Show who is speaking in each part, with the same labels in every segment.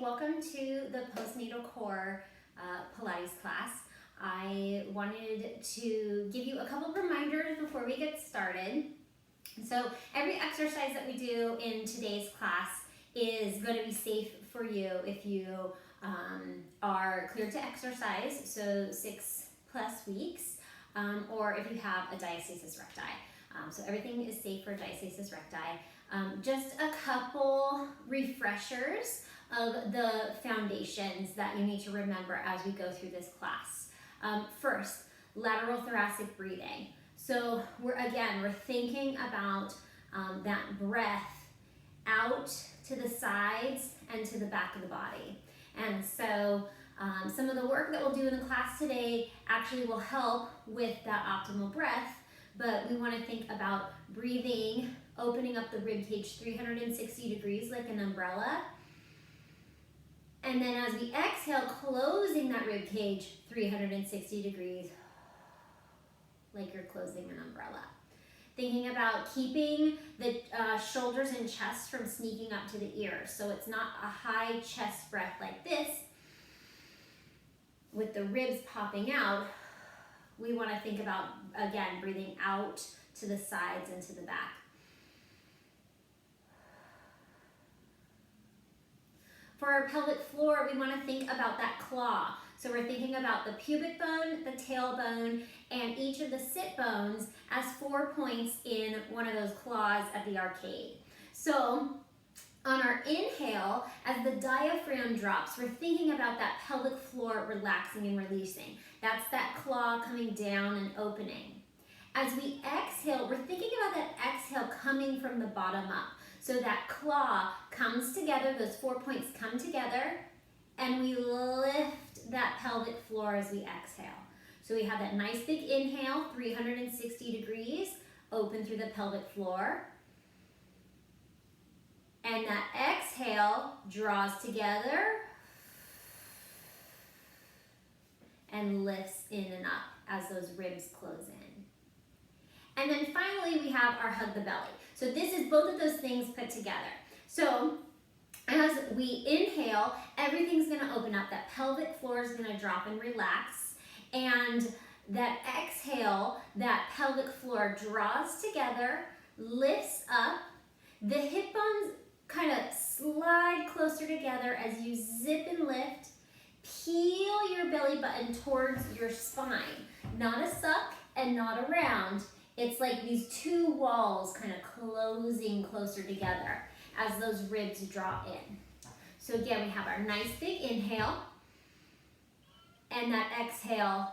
Speaker 1: welcome to the Postnatal Core Pilates class. I wanted to give you a couple of reminders before we get started. So every exercise that we do in today's class is going to be safe for you if you are cleared to exercise, so 6+ weeks, or if you have a diastasis recti. So everything is safe for diastasis recti. Just a couple refreshers of the foundations that you need to remember as we go through this class. First, lateral thoracic breathing. So we're thinking about that breath out to the sides and to the back of the body. And so some of the work that we'll do in the class today actually will help with that optimal breath, but we want to think about breathing, opening up the rib cage 360 degrees like an umbrella. And then as we exhale, closing that rib cage 360 degrees like you're closing an umbrella. Thinking about keeping the shoulders and chest from sneaking up to the ears. So it's not a high chest breath like this with the ribs popping out. We want to think about, again, breathing out to the sides and to the back. For our pelvic floor, we want to think about that claw. So we're thinking about the pubic bone, the tailbone, and each of the sit bones as 4 points in one of those claws at the arcade. So on our inhale, as the diaphragm drops, we're thinking about that pelvic floor relaxing and releasing. That's that claw coming down and opening. As we exhale, we're thinking about that exhale coming from the bottom up. So that claw comes together, those 4 points come together, and we lift that pelvic floor as we exhale. So we have that nice big inhale, 360 degrees, open through the pelvic floor. And that exhale draws together and lifts in and up as those ribs close in. And then finally, we have our hug the belly. So this is both of those things put together. So as we inhale, everything's gonna open up. That pelvic floor is gonna drop and relax. And that exhale, that pelvic floor draws together, lifts up. The hip bones kind of slide closer together as you zip and lift. Peel your belly button towards your spine. Not a suck and not a round. It's like these two walls kind of closing closer together as those ribs draw in. So again, we have our nice big inhale, and that exhale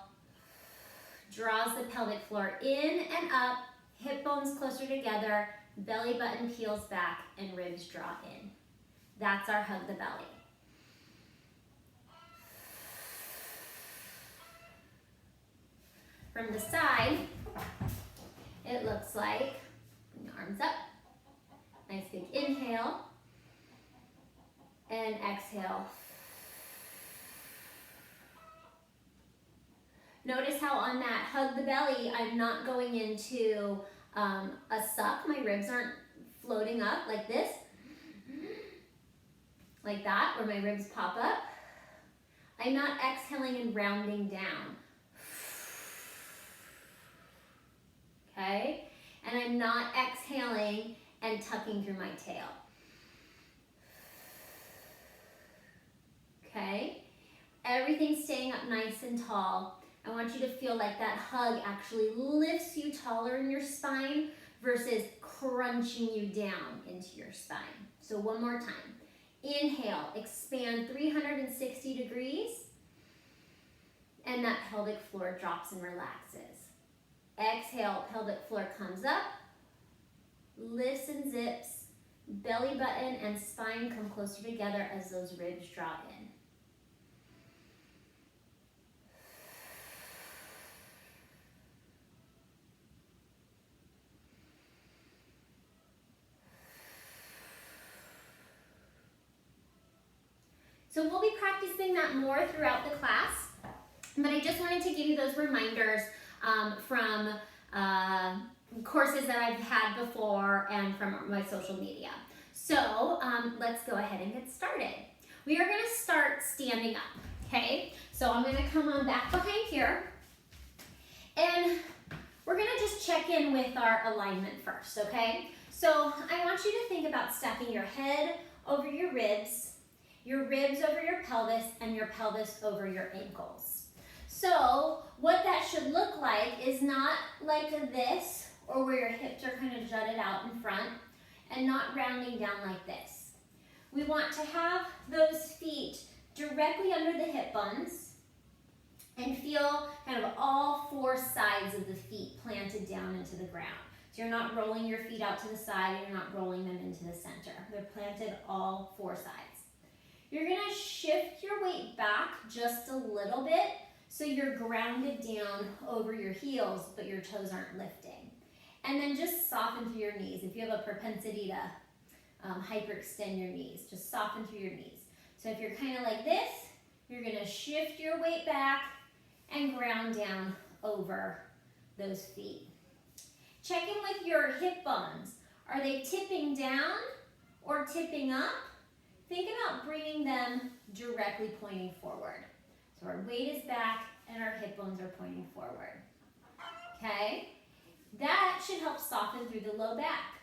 Speaker 1: draws the pelvic floor in and up, hip bones closer together, belly button peels back, and ribs draw in. That's our hug the belly. From the side, it looks like, bring your arms up, nice big inhale, and exhale. Notice how on that hug the belly, I'm not going into a suck. My ribs aren't floating up like this, like that, where my ribs pop up. I'm not exhaling and rounding down. Okay? And I'm not exhaling and tucking through my tail. Okay? Everything's staying up nice and tall. I want you to feel like that hug actually lifts you taller in your spine versus crunching you down into your spine. So one more time. Inhale, expand 360 degrees, and that pelvic floor drops and relaxes. Exhale, pelvic floor comes up, lifts and zips, belly button and spine come closer together as those ribs draw in. So we'll be practicing that more throughout the class, but I just wanted to give you those reminders from courses that I've had before and from my social media. So let's go ahead and get started. we are gonna start standing up, okay? So I'm gonna come on back behind here, and we're gonna just check in with our alignment first, okay? So I want you to think about stacking your head over your ribs over your pelvis, and your pelvis over your ankles. So what that should look like is not like this, or where your hips are kind of jutted out in front, and not rounding down like this. We want to have those feet directly under the hip bones and feel kind of all four sides of the feet planted down into the ground. So you're not rolling your feet out to the side, you're not rolling them into the center. They're planted all four sides. You're gonna shift your weight back just a little bit so you're grounded down over your heels, but your toes aren't lifting. And then just soften through your knees. If you have a propensity to hyperextend your knees, just soften through your knees. So if you're kind of like this, you're gonna shift your weight back and ground down over those feet. Check in with your hip bones. Are they tipping down or tipping up? Think about bringing them directly pointing forward. So our weight is back and our hip bones are pointing forward. Okay? That should help soften through the low back.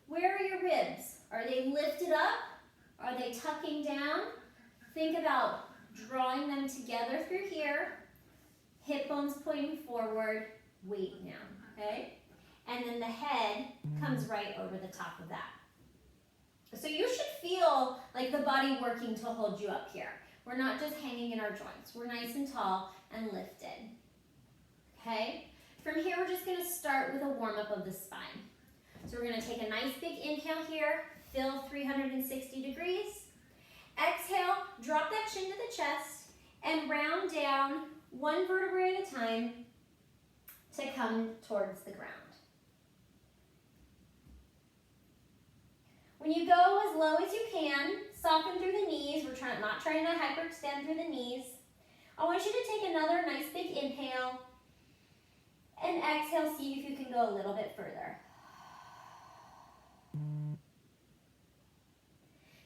Speaker 1: Where are your ribs? Are they lifted up? Are they tucking down? Think about drawing them together through here. Hip bones pointing forward, weight down, okay? And then the head comes right over the top of that. So you should feel like the body working to hold you up here. We're not just hanging in our joints. We're nice and tall and lifted, okay? From here, we're just gonna start with a warm-up of the spine. So we're gonna take a nice big inhale here, fill 360 degrees. Exhale, drop that chin to the chest, and round down one vertebrae at a time to come towards the ground. When you go as low as you can, soften through the knees. We're not trying to hyperextend through the knees. I want you to take another nice big inhale and exhale, see if you can go a little bit further.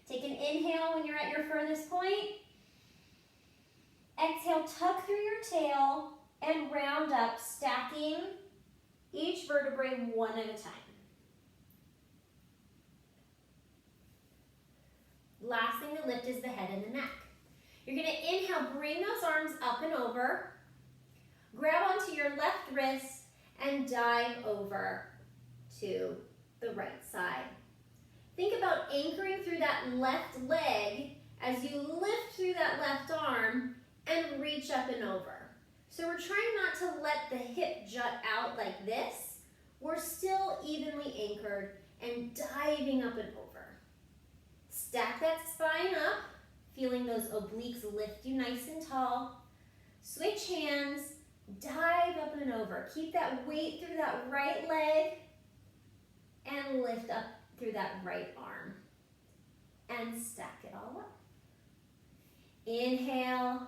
Speaker 1: Take an inhale when you're at your furthest point. Exhale, tuck through your tail and round up, stacking each vertebrae one at a time. Last thing to lift is the head and the neck. You're gonna inhale, bring those arms up and over, grab onto your left wrist and dive over to the right side. Think about anchoring through that left leg as you lift through that left arm and reach up and over. So we're trying not to let the hip jut out like this. We're still evenly anchored and diving up and over. Stack that spine up, feeling those obliques lift you nice and tall. Switch hands, dive up and over. Keep that weight through that right leg and lift up through that right arm. And stack it all up. Inhale,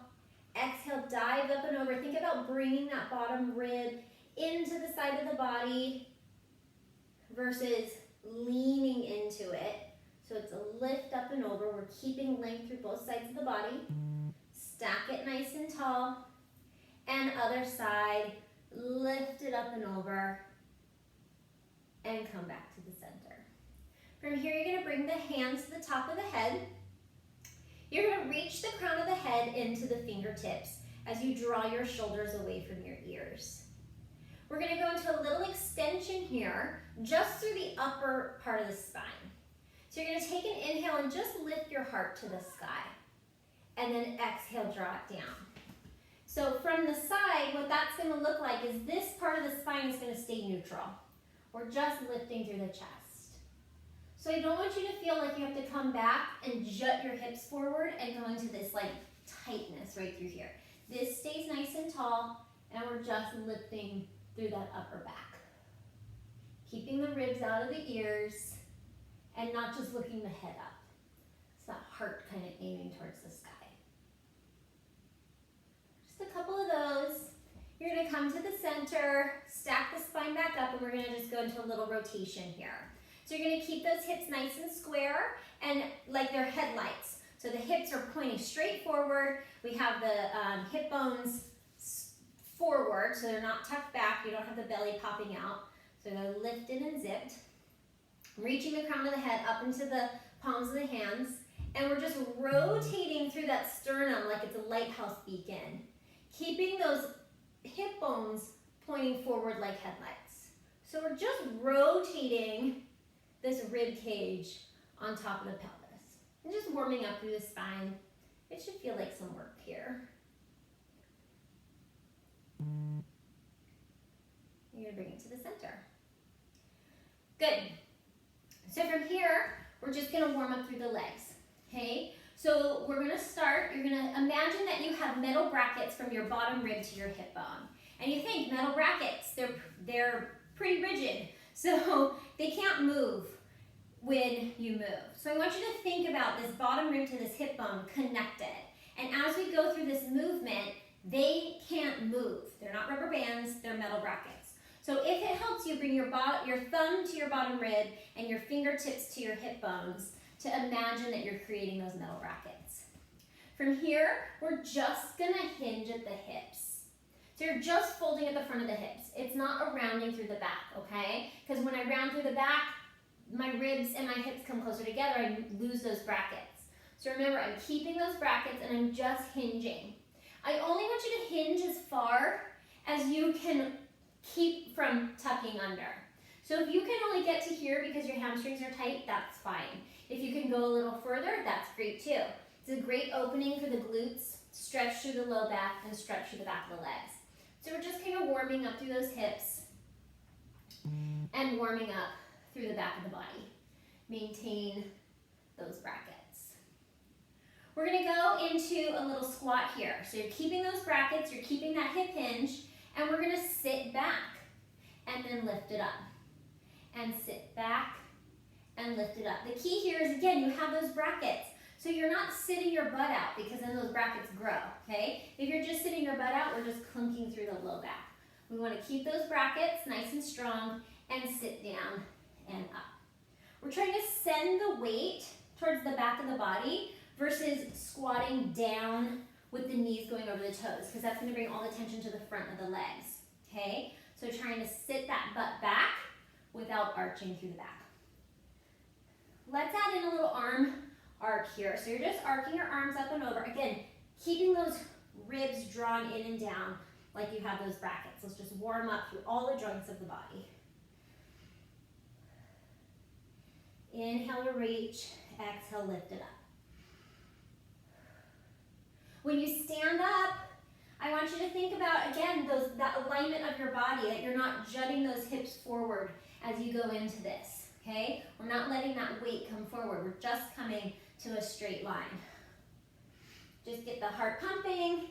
Speaker 1: exhale, dive up and over. Think about bringing that bottom rib into the side of the body versus leaning into it. So it's a lift up and over. We're keeping length through both sides of the body. Stack it nice and tall. And other side, lift it up and over. And come back to the center. From here, you're gonna bring the hands to the top of the head. You're gonna reach the crown of the head into the fingertips as you draw your shoulders away from your ears. We're gonna go into a little extension here, just through the upper part of the spine. So you're gonna take an inhale and just lift your heart to the sky. And then exhale, draw it down. So from the side, what that's gonna look like is this part of the spine is gonna stay neutral. We're just lifting through the chest. So I don't want you to feel like you have to come back and jut your hips forward and go into this like tightness right through here. This stays nice and tall, and we're just lifting through that upper back. Keeping the ribs out of the ears, and not just looking the head up. It's that heart kind of aiming towards the sky. Just a couple of those. You're gonna come to the center, stack the spine back up, and we're gonna just go into a little rotation here. So you're gonna keep those hips nice and square and like they're headlights. So So the hips are pointing straight forward. We have the hip bones forward, so they're not tucked back. You don't have the belly popping out. So they're lifted and zipped. Reaching the crown of the head up into the palms of the hands. And we're just rotating through that sternum like it's a lighthouse beacon. Keeping those hip bones pointing forward like headlights. So we're just rotating this rib cage on top of the pelvis. And just warming up through the spine. It should feel like some work here. You're going to bring it to the center. Good. So from here, we're just going to warm up through the legs. Okay? So we're going to start, you're going to imagine that you have metal brackets from your bottom rib to your hip bone. And you think metal brackets, they're pretty rigid. So they can't move when you move. So I want you to think about this bottom rib to this hip bone connected. And as we go through this movement, they can't move. They're not rubber bands, they're metal brackets. So if it helps you, bring your thumb to your bottom rib and your fingertips to your hip bones to imagine that you're creating those metal brackets. From here, we're just gonna hinge at the hips. So you're just folding at the front of the hips. It's not a rounding through the back, okay? Because when I round through the back, my ribs and my hips come closer together, I lose those brackets. So remember, I'm keeping those brackets and I'm just hinging. I only want you to hinge as far as you can keep from tucking under. So if you can only get to here because your hamstrings are tight, that's fine. If you can go a little further, that's great too. It's a great opening for the glutes, stretch through the low back and stretch through the back of the legs. So we're just kind of warming up through those hips and warming up through the back of the body. Maintain those brackets. We're going to go into a little squat here. So you're keeping those brackets, you're keeping that hip hinge, and we're going to sit back and then lift it up. And sit back and lift it up. The key here is, again, you have those brackets. So you're not sitting your butt out because then those brackets grow, okay? If you're just sitting your butt out, we're just clunking through the low back. We want to keep those brackets nice and strong and sit down and up. We're trying to send the weight towards the back of the body versus squatting down with the knees going over the toes, because that's going to bring all the tension to the front of the legs, okay? So trying to sit that butt back without arching through the back. Let's add in a little arm arc here. So you're just arcing your arms up and over. Again, keeping those ribs drawn in and down like you have those brackets. Let's just warm up through all the joints of the body. Inhale to reach, exhale, lift it up. When you stand up, I want you to think about, again, that alignment of your body, that you're not jutting those hips forward as you go into this, okay? We're not letting that weight come forward. We're just coming to a straight line. Just get the heart pumping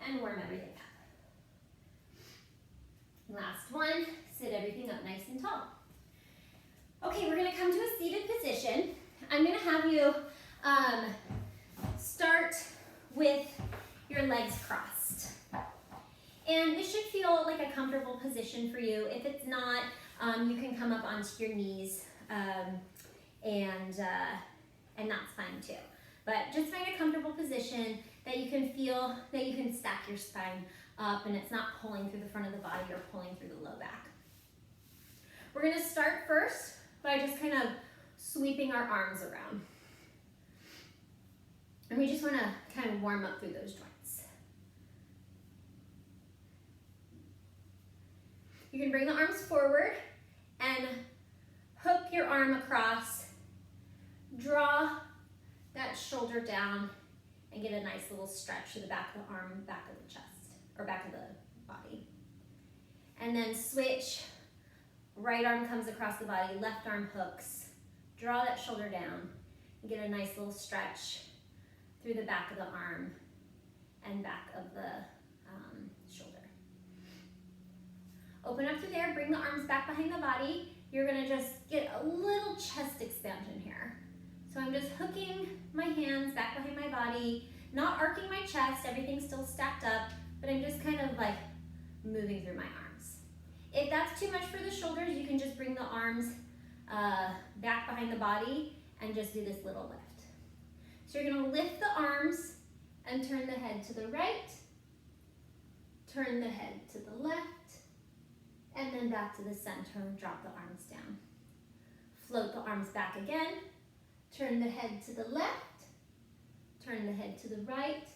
Speaker 1: and warm everything up. Last one, sit everything up nice and tall. Okay, we're gonna come to a seated position. I'm gonna have you start with your legs crossed. And this should feel like a comfortable position for you. If it's not, you can come up onto your knees and that's fine too. But just find a comfortable position that you can feel that you can stack your spine up and it's not pulling through the front of the body or pulling through the low back. We're gonna start first by just kind of sweeping our arms around. And we just wanna kind of warm up through those joints. You can bring the arms forward and hook your arm across, draw that shoulder down, and get a nice little stretch to the back of the arm, back of the chest, or back of the body. And then switch, right arm comes across the body, left arm hooks, draw that shoulder down, and get a nice little stretch through the back of the arm and back of the shoulder. Open up through there, bring the arms back behind the body. You're gonna just get a little chest expansion here. So I'm just hooking my hands back behind my body, not arcing my chest, everything's still stacked up, but I'm just kind of like moving through my arms. If that's too much for the shoulders, you can just bring the arms back behind the body and just do this little lift. So you're gonna lift the arms and turn the head to the right, turn the head to the left, and then back to the center, drop the arms down. Float the arms back again, turn the head to the left, turn the head to the right,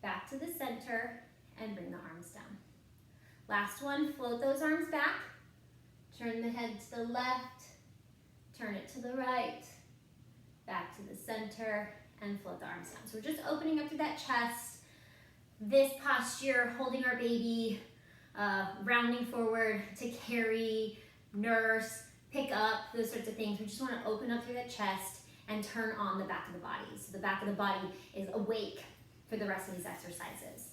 Speaker 1: back to the center, and bring the arms down. Last one, float those arms back, turn the head to the left, turn it to the right, back to the center, and float the arms down. So we're just opening up through that chest, this posture, holding our baby, rounding forward to carry, nurse, pick up, those sorts of things. We just want to open up through the chest and turn on the back of the body. So the back of the body is awake for the rest of these exercises.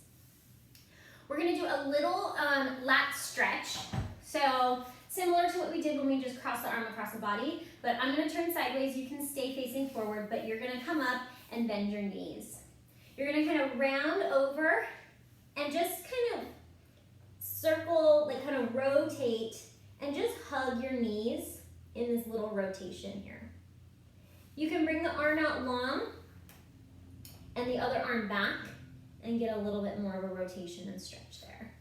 Speaker 1: We're going to do a little lat stretch. So similar to what we did when we just crossed the arm across the body, but I'm going to turn sideways. You can stay facing forward, but you're going to come up and bend your knees. You're going to kind of round over and just kind of circle, like kind of rotate and just hug your knees in this little rotation here. You can bring the arm out long and the other arm back and get a little bit more of a rotation and stretch there.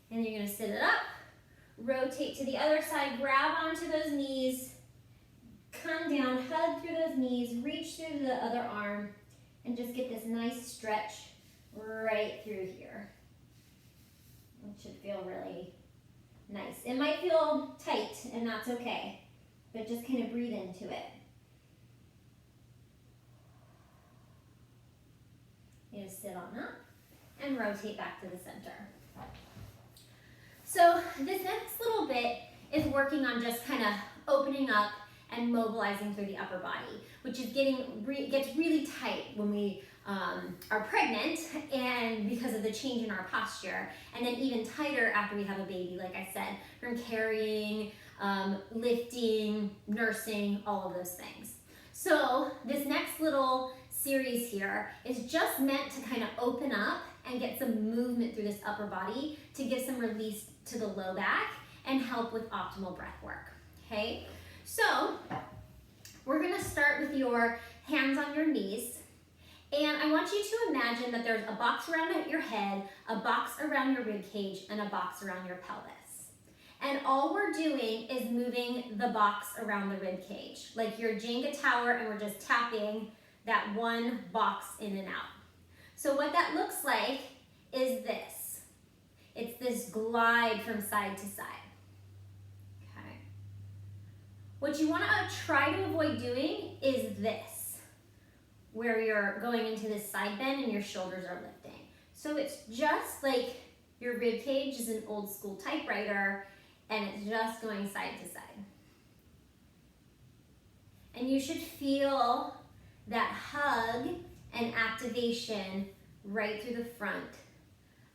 Speaker 1: And you're going to sit it up, rotate to the other side, grab onto those knees, come down, hug through those knees, reach through the other arm, and just get this nice stretch right through here. It should feel really nice. It might feel tight, and that's okay, but just kind of breathe into it. You just sit on up and rotate back to the center. So this next little bit is working on just kind of opening up and mobilizing through the upper body, which is gets really tight when we are pregnant and because of the change in our posture, and then even tighter after we have a baby, like I said, from carrying, lifting, nursing, all of those things. So this next little series here is just meant to kind of open up and get some movement through this upper body to give some release to the low back and help with optimal breath work, okay? So we're gonna start with your hands on your knees, and I want you to imagine that there's a box around your head, a box around your rib cage, and a box around your pelvis. And all we're doing is moving the box around the rib cage, like your Jenga tower, and we're just tapping that one box in and out. So what that looks like is this. It's this glide from side to side. Okay. What you want to try to avoid doing is this, where you're going into this side bend and your shoulders are lifting. So it's just like your rib cage is an old school typewriter and it's just going side to side. And you should feel that hug and activation right through the front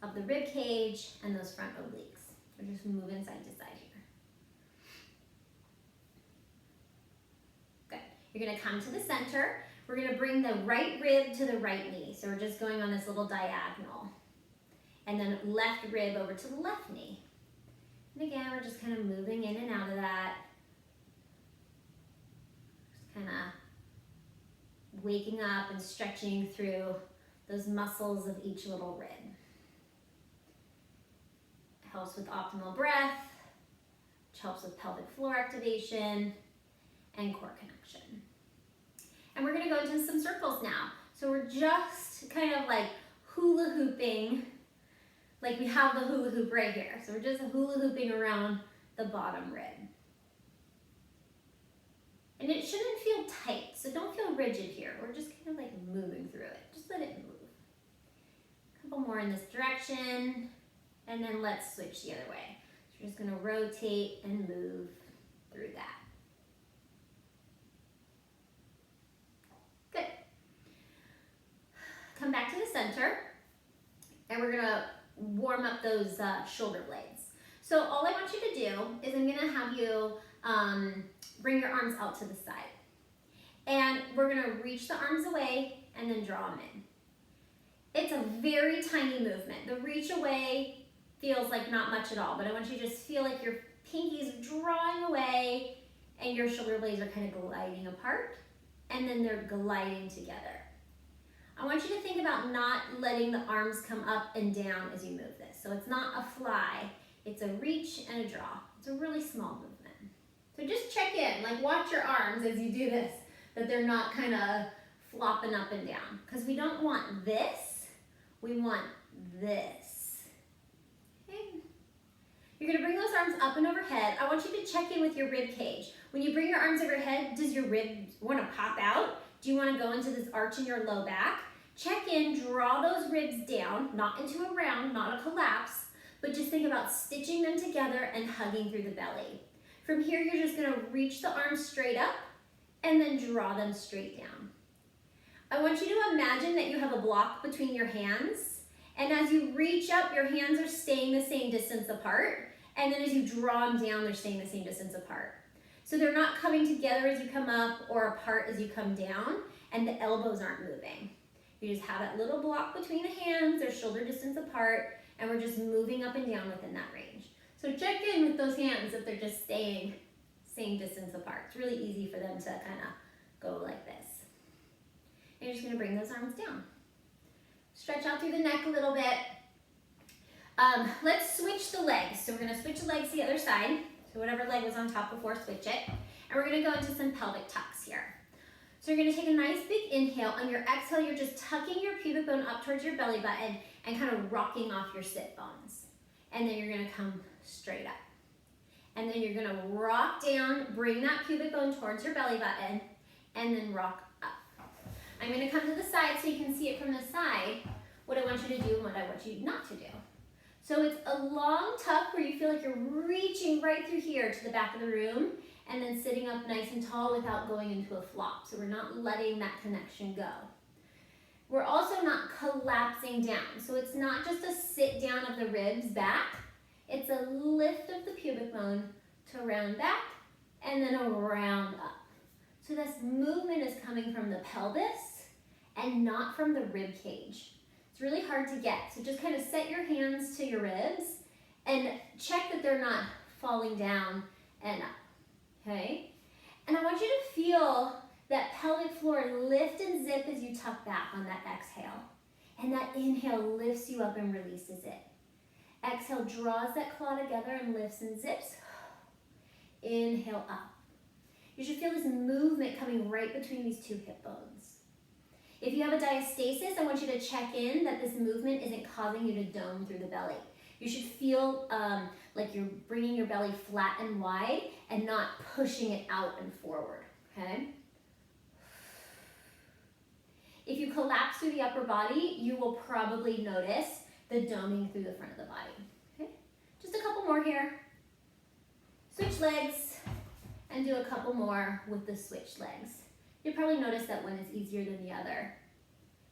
Speaker 1: of the rib cage and those front obliques. We're just moving side to side here. Good. You're going to come to the center. We're going to bring the right rib to the right knee. So we're just going on this little diagonal. And then left rib over to the left knee. And again, we're just kind of moving in and out of that. Just kind of waking up and stretching through those muscles of each little rib. It helps with optimal breath, which helps with pelvic floor activation and core connection. And we're going to go into some circles now. So we're just kind of like hula hooping, like we have the hula hoop right here. So we're just hula hooping around the bottom rib. And it shouldn't feel tight, so don't feel rigid here. We're just kind of like moving through it. Just let it move. A couple more in this direction, and then let's switch the other way. So we're just gonna rotate and move through that. Good. Come back to the center, and we're gonna warm up those shoulder blades. So all I want you to do is I'm gonna have you bring your arms out to the side. And we're gonna reach the arms away and then draw them in. It's a very tiny movement. The reach away feels like not much at all, but I want you to just feel like your pinkies are drawing away and your shoulder blades are kind of gliding apart, and then they're gliding together. I want you to think about not letting the arms come up and down as you move this. So it's not a fly, it's a reach and a draw. It's a really small movement. So just check in, like watch your arms as you do this, that they're not kind of flopping up and down. Because we don't want this, we want this. Okay. You're gonna bring those arms up and overhead. I want you to check in with your rib cage. When you bring your arms overhead, does your rib wanna pop out? Do you wanna go into this arch in your low back? Check in, draw those ribs down, not into a round, not a collapse, but just think about stitching them together and hugging through the belly. From here, you're just gonna reach the arms straight up and then draw them straight down. I want you to imagine that you have a block between your hands, and as you reach up, your hands are staying the same distance apart, and then as you draw them down, they're staying the same distance apart. So they're not coming together as you come up or apart as you come down, and the elbows aren't moving. You just have that little block between the hands, they're shoulder distance apart, and we're just moving up and down within that range. So check in with those hands if they're just staying same distance apart. It's really easy for them to kind of go like this. And you're just gonna bring those arms down. Stretch out through the neck a little bit. Let's switch the legs. So we're gonna switch the legs to the other side. So whatever leg was on top before, switch it. And we're gonna go into some pelvic tucks here. So you're gonna take a nice big inhale. On your exhale, you're just tucking your pubic bone up towards your belly button and kind of rocking off your sit bones. And then you're gonna come straight up. And then you're gonna rock down, bring that pubic bone towards your belly button, and then rock up. I'm gonna come to the side so you can see it from the side, what I want you to do and what I want you not to do. So it's a long tuck where you feel like you're reaching right through here to the back of the room, and then sitting up nice and tall without going into a flop. So we're not letting that connection go. We're also not collapsing down. So it's not just a sit down of the ribs back, it's a lift of the pubic bone to round back and then a round up. So this movement is coming from the pelvis and not from the rib cage. It's really hard to get. So just kind of set your hands to your ribs and check that they're not falling down and up. Okay? And I want you to feel that pelvic floor lift and zip as you tuck back on that exhale. And that inhale lifts you up and releases it. Exhale draws that claw together and lifts and zips. Inhale up. You should feel this movement coming right between these two hip bones. If you have a diastasis, I want you to check in that this movement isn't causing you to dome through the belly. You should feel like you're bringing your belly flat and wide and not pushing it out and forward, okay? If you collapse through the upper body, you will probably notice the doming through the front of the body, okay? Just a couple more here. Switch legs and do a couple more with the switched legs. You'll probably notice that one is easier than the other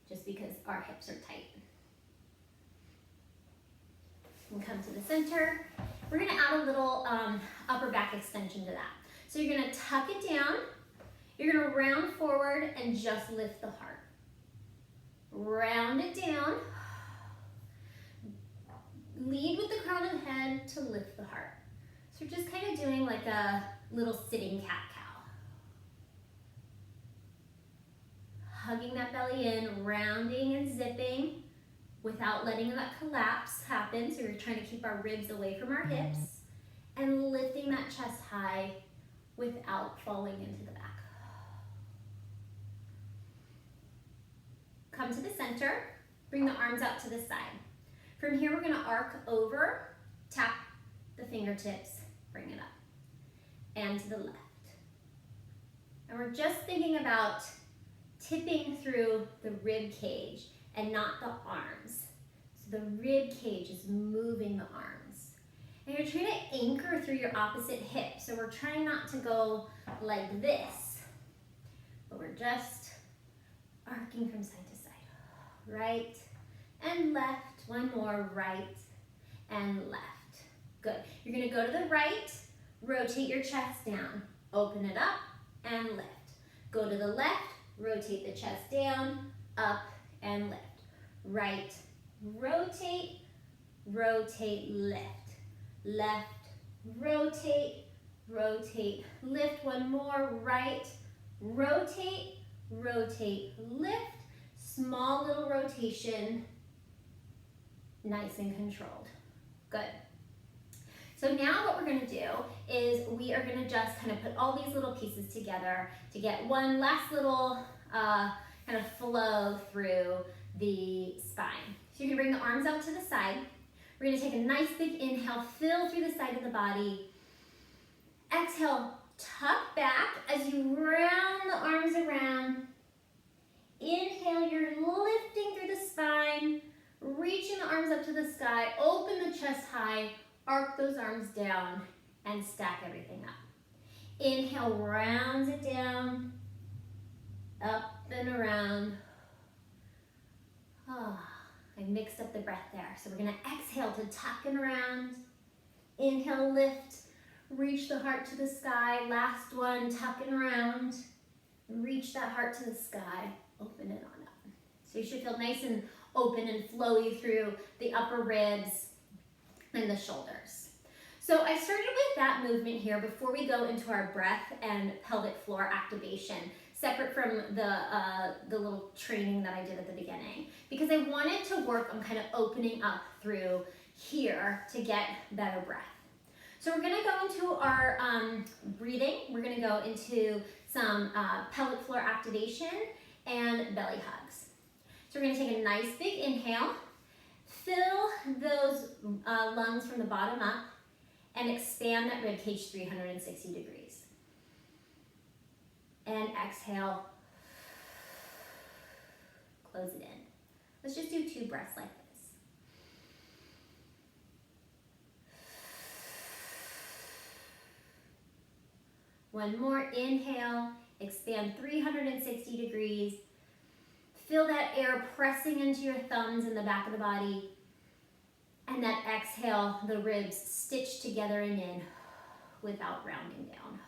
Speaker 1: just because our hips are tight. And come to the center. We're gonna add a little upper back extension to that. So you're gonna tuck it down, you're gonna round forward and just lift the heart. Round it down. Lead with the crown of the head to lift the heart. So we're just kind of doing like a little sitting cat-cow. Hugging that belly in, rounding and zipping without letting that collapse happen. So we're trying to keep our ribs away from our hips and lifting that chest high without falling into the back. Come to the center, bring the arms out to the side. From here, we're gonna arc over, tap the fingertips, bring it up, and to the left. And we're just thinking about tipping through the rib cage and not the arms. So the rib cage is moving the arms. And you're trying to anchor through your opposite hip. So we're trying not to go like this, but we're just arcing from side to side. Right and left. One more, right and left. Good. You're gonna go to the right, rotate your chest down, open it up and lift. Go to the left, rotate the chest down, up and lift. Right, rotate, rotate, lift. Left, rotate, rotate, lift. One more, right, rotate, rotate, lift. Small little rotation, nice and controlled. Good. So now what we're gonna do is we are gonna just kind of put all these little pieces together to get one last little kind of flow through the spine. So you're gonna bring the arms out to the side. We're gonna take a nice big inhale, fill through the side of the body. Exhale, tuck back as you round the arms around. Inhale, you're lifting through the spine, reaching the arms up to the sky, open the chest high, arc those arms down, and stack everything up. Inhale, rounds it down, up and around. Oh, I mixed up the breath there. So we're gonna exhale to tuck and around. Inhale, lift, reach the heart to the sky. Last one, tuck and around. Reach that heart to the sky, open it on up. So you should feel nice and open and flowy through the upper ribs and the shoulders. So I started with that movement here before we go into our breath and pelvic floor activation, separate from the little training that I did at the beginning, because I wanted to work on kind of opening up through here to get better breath. So we're gonna go into our breathing. We're gonna go into some pelvic floor activation and belly hugs. So we're gonna take a nice big inhale, fill those lungs from the bottom up, and expand that rib cage 360 degrees. And exhale, close it in. Let's just do 2 breaths like this. One more, inhale, expand 360 degrees. Feel that air pressing into your thumbs in the back of the body. And then exhale, the ribs stitch together and in without rounding down.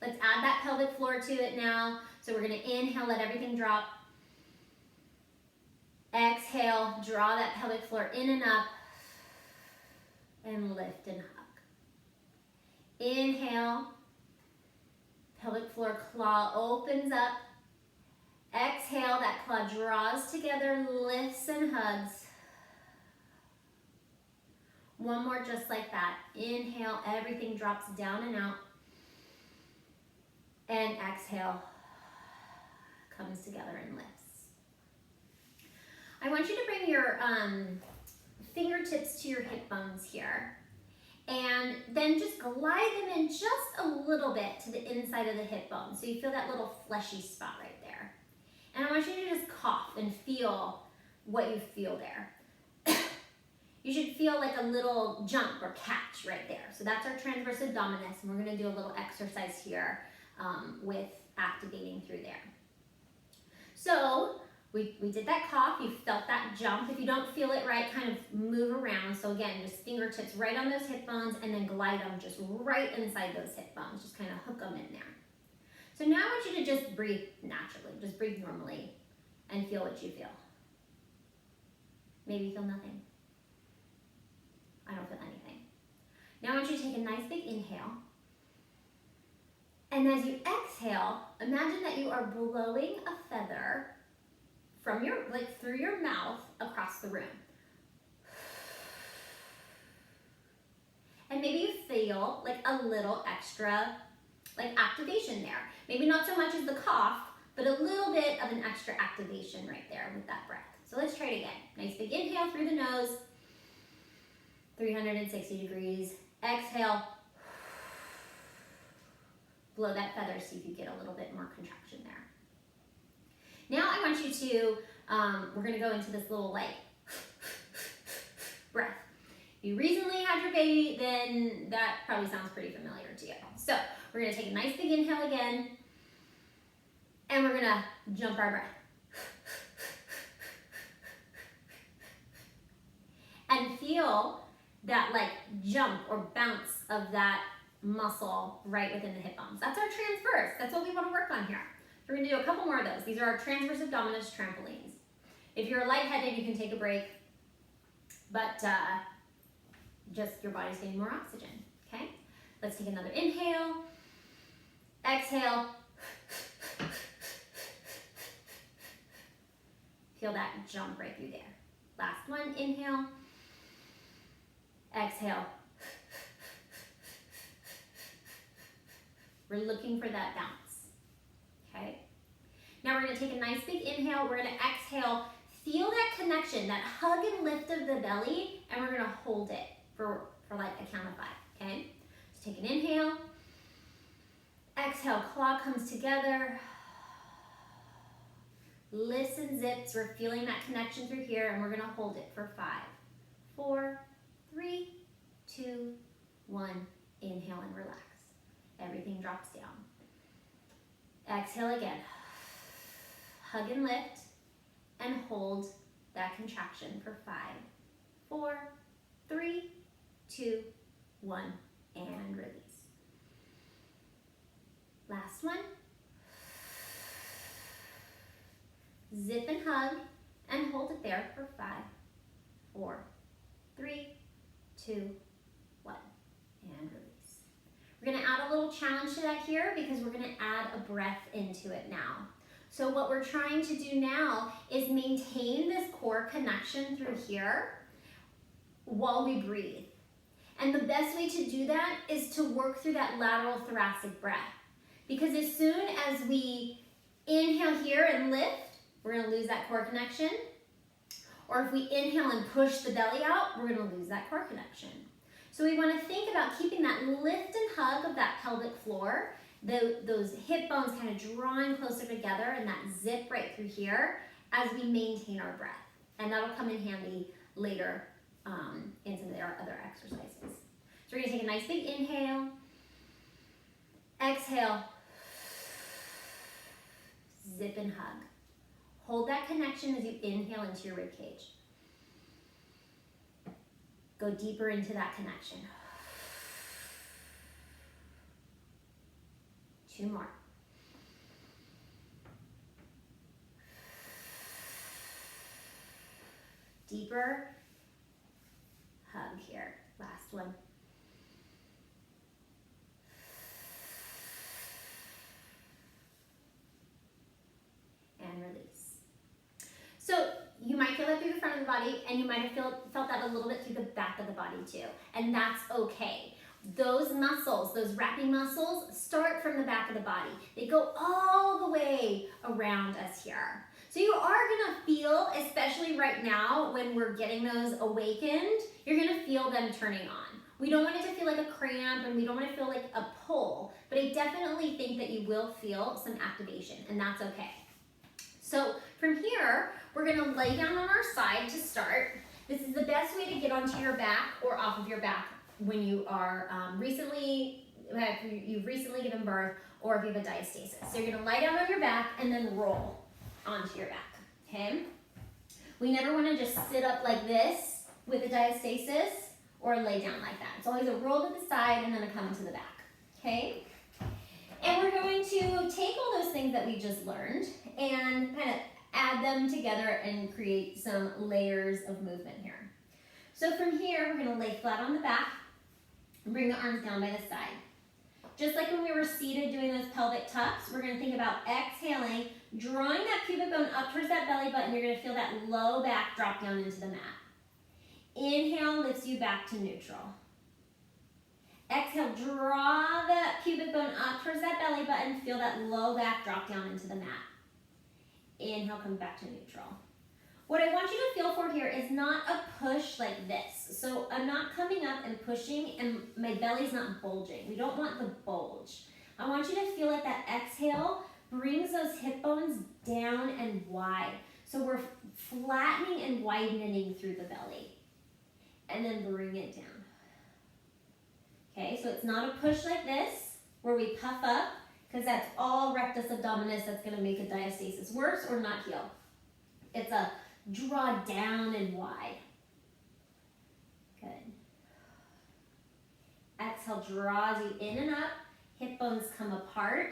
Speaker 1: Let's add that pelvic floor to it now. So we're gonna inhale, let everything drop. Exhale, draw that pelvic floor in and up. And lift and hug. Inhale, pelvic floor claw opens up. Exhale, that claw draws together, lifts and hugs. One more just like that. Inhale, everything drops down and out. And exhale, comes together and lifts. I want you to bring your fingertips to your hip bones here. And then just glide them in just a little bit to the inside of the hip bone. So you feel that little fleshy spot right there. And I want you to just cough and feel what you feel there. You should feel like a little jump or catch right there. So that's our transverse abdominis, and we're gonna do a little exercise here with activating through there. So we did that cough, you felt that jump. If you don't feel it right, kind of move around. So again, just fingertips right on those hip bones and then glide them just right inside those hip bones. Just kind of hook them in there. So now I want you to just breathe naturally, just breathe normally and feel what you feel. Maybe you feel nothing. I don't feel anything. Now I want you to take a nice big inhale. And as you exhale, imagine that you are blowing a feather from your, like through your mouth across the room. And maybe you feel like a little extra like activation there. Maybe not so much as the cough, but a little bit of an extra activation right there with that breath. So let's try it again. Nice big inhale through the nose, 360 degrees. Exhale, blow that feather, see if you get a little bit more contraction there. Now I want you to, we're gonna go into this little like breath. If you recently had your baby, then that probably sounds pretty familiar to you. So we're gonna take a nice big inhale again, and we're gonna jump our breath. And feel that like jump or bounce of that muscle right within the hip bones. That's our transverse. That's what we want to work on here. We're going to do a couple more of those. These are our transverse abdominis trampolines. If you're lightheaded, you can take a break, but just your body's getting more oxygen, okay? Let's take another inhale. Exhale. Feel that jump right through there. Last one, inhale. Exhale. We're looking for that bounce, okay? Now we're gonna take a nice big inhale. We're gonna exhale. Feel that connection, that hug and lift of the belly, and we're gonna hold it for like a count of 5, okay? So take an inhale. Exhale, claw comes together. Lifts and zips. We're feeling that connection through here, and we're gonna hold it for 5, 4, 3, 2, 1. Inhale and relax. Everything drops down. Exhale again. Hug and lift, and hold that contraction for 5, 4, 3, 2, 1, and release. Last one. Zip and hug, and hold it there for 5, 4, 3, 2, 1, and release. We're gonna add a little challenge to that here because we're gonna add a breath into it now. So what we're trying to do now is maintain this core connection through here while we breathe. And the best way to do that is to work through that lateral thoracic breath. Because as soon as we inhale here and lift, we're gonna lose that core connection. Or if we inhale and push the belly out, we're gonna lose that core connection. So we wanna think about keeping that lift and hug of that pelvic floor, those hip bones kind of drawing closer together, and that zip right through here as we maintain our breath. And that'll come in handy later in some of our other exercises. So we're gonna take a nice big inhale, exhale, zip and hug. Hold that connection as you inhale into your rib cage. Go deeper into that connection. 2 more. Deeper hug here. Last one. And release. So you might feel that through the front of the body, and you might have felt that a little bit through the back of the body too. And that's okay. Those muscles, those wrapping muscles, start from the back of the body. They go all the way around us here. So you are gonna feel, especially right now when we're getting those awakened, you're gonna feel them turning on. We don't want it to feel like a cramp, and we don't want to feel like a pull, but I definitely think that you will feel some activation, and that's okay. So from here, we're gonna lay down on our side to start. This is the best way to get onto your back or off of your back when you are you've recently given birth, or if you have a diastasis. So you're gonna lie down on your back and then roll onto your back, okay? We never wanna just sit up like this with a diastasis or lay down like that. It's always a roll to the side and then a come to the back, okay? And we're going to take all those things that we just learned and kind of add them together and create some layers of movement here. So from here, we're gonna lay flat on the back and bring the arms down by the side. Just like when we were seated doing those pelvic tops, we're gonna think about exhaling, drawing that pubic bone up towards that belly button. You're gonna feel that low back drop down into the mat. Inhale lifts you back to neutral. Exhale, draw that pubic bone up towards that belly button. Feel that low back drop down into the mat. Inhale, come back to neutral. What I want you to feel for here is not a push like this. So I'm not coming up and pushing and my belly's not bulging. We don't want the bulge. I want you to feel like that exhale brings those hip bones down and wide. So we're flattening and widening through the belly. And then bring it down. Okay, so it's not a push like this where we puff up, because that's all rectus abdominis that's going to make a diastasis worse or not heal. It's a draw down and wide. Good. Exhale draws you in and up. Hip bones come apart.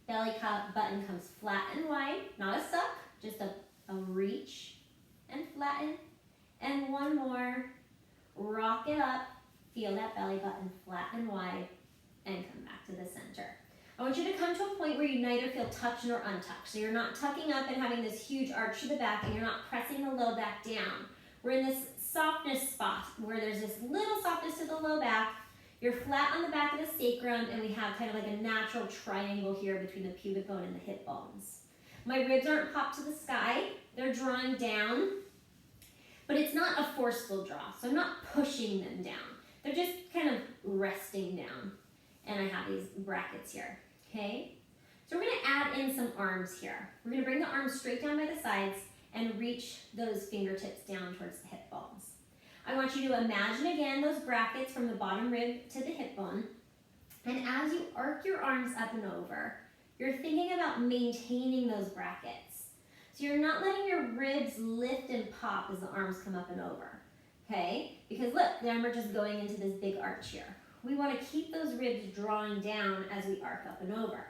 Speaker 1: Belly button comes flat and wide. Not a suck, just a reach and flatten. And one more. Rock it up. Feel that belly button flat and wide. and come back to the center. I want you to come to a point where you neither feel tucked nor untucked. So you're not tucking up and having this huge arch to the back, and you're not pressing the low back down. We're in this softness spot where there's this little softness to the low back. You're flat on the back of the sacrum, and we have kind of like a natural triangle here between the pubic bone and the hip bones. My ribs aren't popped to the sky. They're drawing down, but it's not a forceful draw, so I'm not pushing them down. They're just kind of resting down, and I have these brackets here, okay? So we're gonna add in some arms here. We're gonna bring the arms straight down by the sides and reach those fingertips down towards the hip bones. I want you to imagine again those brackets from the bottom rib to the hip bone. And as you arc your arms up and over, you're thinking about maintaining those brackets. So you're not letting your ribs lift and pop as the arms come up and over, okay? Because look, then we're just going into this big arch here. We want to keep those ribs drawing down as we arc up and over.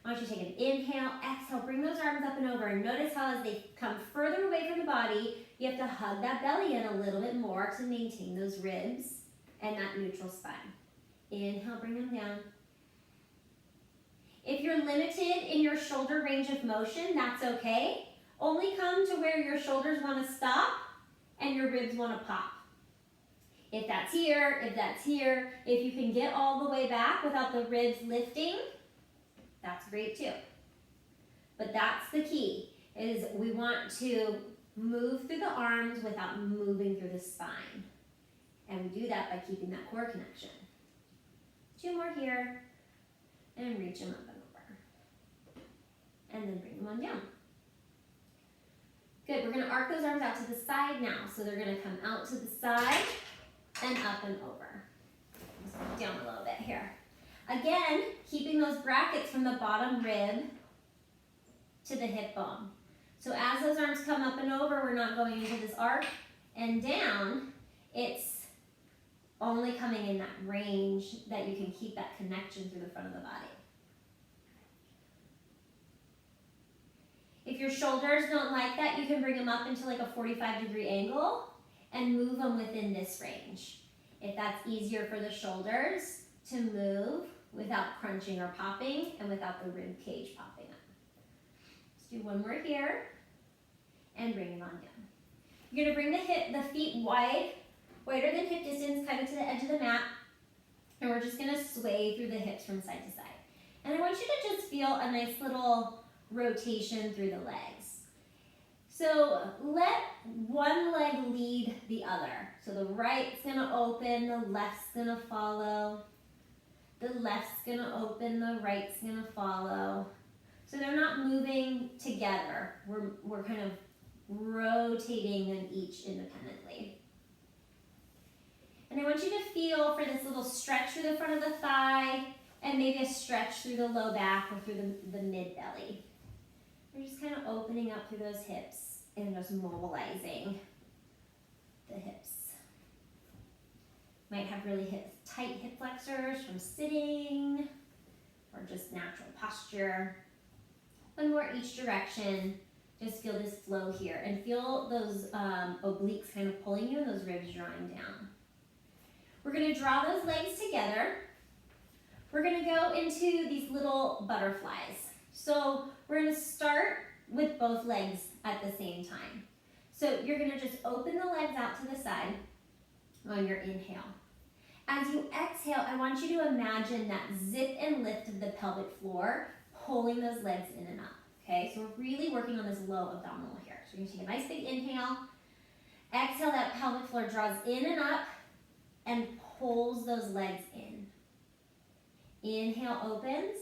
Speaker 1: I want you to take an inhale, exhale, bring those arms up and over, and notice how as they come further away from the body, you have to hug that belly in a little bit more to maintain those ribs and that neutral spine. Inhale, bring them down. If you're limited in your shoulder range of motion, that's okay. Only come to where your shoulders want to stop and your ribs want to pop. If that's here, if you can get all the way back without the ribs lifting, that's great too. But that's the key, is we want to move through the arms without moving through the spine. And we do that by keeping that core connection. 2 more here, and reach them up and over. And then bring them on down. Good, we're gonna arc those arms out to the side now. So they're gonna come out to the side and up and over. Let's go down a little bit here. Again, keeping those brackets from the bottom rib to the hip bone. So as those arms come up and over, we're not going into this arc and down. It's only coming in that range that you can keep that connection through the front of the body. If your shoulders don't like that, you can bring them up into like a 45-degree angle and move them within this range. If that's easier for the shoulders to move without crunching or popping and without the rib cage popping up. Let's do 1 more here and bring them on down. You're gonna bring the feet wider than hip distance, kind of to the edge of the mat, and we're just gonna sway through the hips from side to side. And I want you to just feel a nice little rotation through the legs. So let one leg lead the other. So the right's gonna open, the left's gonna follow. The left's gonna open, the right's gonna follow. So they're not moving together. We're kind of rotating them each independently. And I want you to feel for this little stretch through the front of the thigh and maybe a stretch through the low back or through the mid belly. We're just kind of opening up through those hips and just mobilizing the hips. Might have really tight hip flexors from sitting or just natural posture. 1 more each direction. Just feel this flow here and feel those obliques kind of pulling you and those ribs drawing down. We're gonna draw those legs together. We're gonna go into these little butterflies. So we're gonna start with both legs at the same time. So you're gonna just open the legs out to the side on your inhale. As you exhale, I want you to imagine that zip and lift of the pelvic floor, pulling those legs in and up, okay? So we're really working on this low abdominal here. So you're gonna take a nice big inhale. Exhale, that pelvic floor draws in and up and pulls those legs in. Inhale, opens.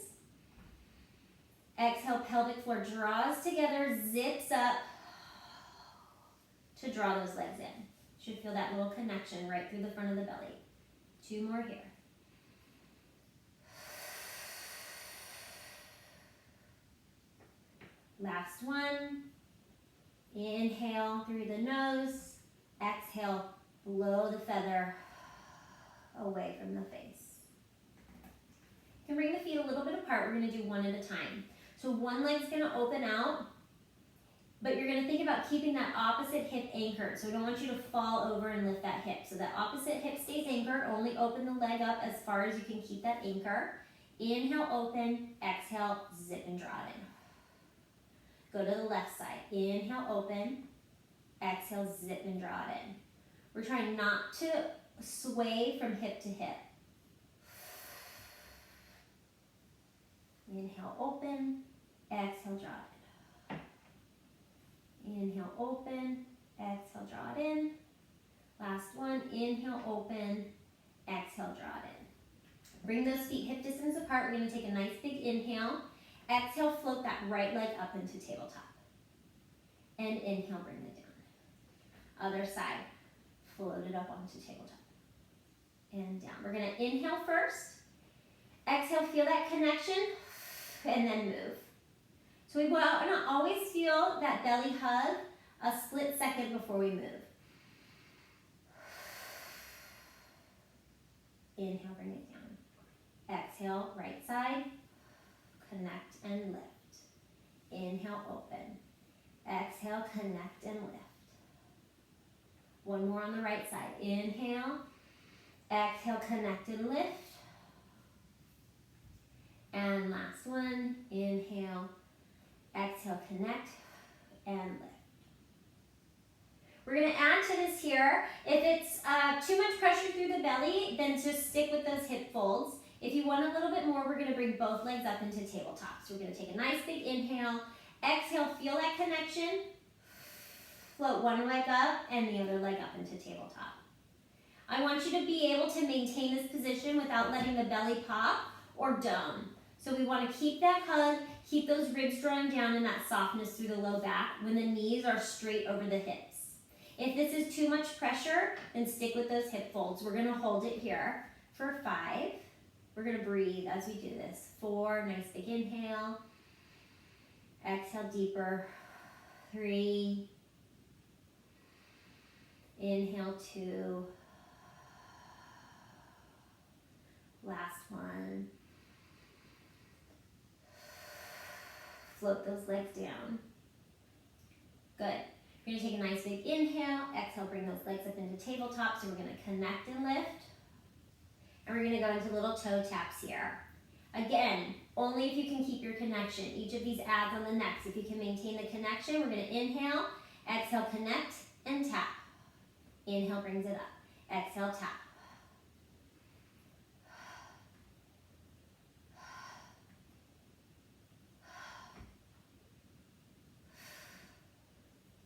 Speaker 1: Exhale, pelvic floor draws together, zips up to draw those legs in. Should feel that little connection right through the front of the belly. 2 more here. Last one. Inhale through the nose. Exhale, blow the feather away from the face. You can bring the feet a little bit apart. We're going to do 1 at a time. So one leg's going to open out. but you're gonna think about keeping that opposite hip anchored. So we don't want you to fall over and lift that hip. So that opposite hip stays anchored. Only open the leg up as far as you can keep that anchor. Inhale, open, exhale, zip and draw it in. Go to the left side. Inhale, open, exhale, zip and draw it in. We're trying not to sway from hip to hip. Inhale, open, exhale, draw it in. Inhale, open, exhale, draw it in. Last one, inhale, open, exhale, draw it in. Bring those feet hip distance apart. We're gonna take a nice big inhale. Exhale, float that right leg up into tabletop. And inhale, bring it down. Other side, float it up onto tabletop. And down. We're gonna inhale first. Exhale, feel that connection, and then move. So we want to always feel that belly hug a split second before we move. Inhale, bring it down. Exhale, right side, connect and lift. Inhale, open. Exhale, connect and lift. One more on the right side. Inhale, exhale, connect and lift. And last one, inhale, exhale, connect and lift. We're gonna add to this here. If it's too much pressure through the belly, then just stick with those hip folds. If you want a little bit more, we're gonna bring both legs up into tabletop. So we're gonna take a nice big inhale, exhale, feel that connection. Float one leg up and the other leg up into tabletop. I want you to be able to maintain this position without letting the belly pop or dome. So we want to keep that hug, keep those ribs drawing down and that softness through the low back when the knees are straight over the hips. If this is too much pressure, then stick with those hip folds. We're going to hold it here for 5. We're going to breathe as we do this. 4, nice big inhale. Exhale deeper. 3. Inhale, 2. Last one. Float those legs down. Good. You're gonna take a nice big inhale. Exhale, bring those legs up into tabletop. So we're gonna connect and lift. And we're gonna go into little toe taps here. Again, only if you can keep your connection. Each of these adds on the next. If you can maintain the connection, we're gonna inhale, exhale, connect, and tap. Inhale brings it up. Exhale, tap.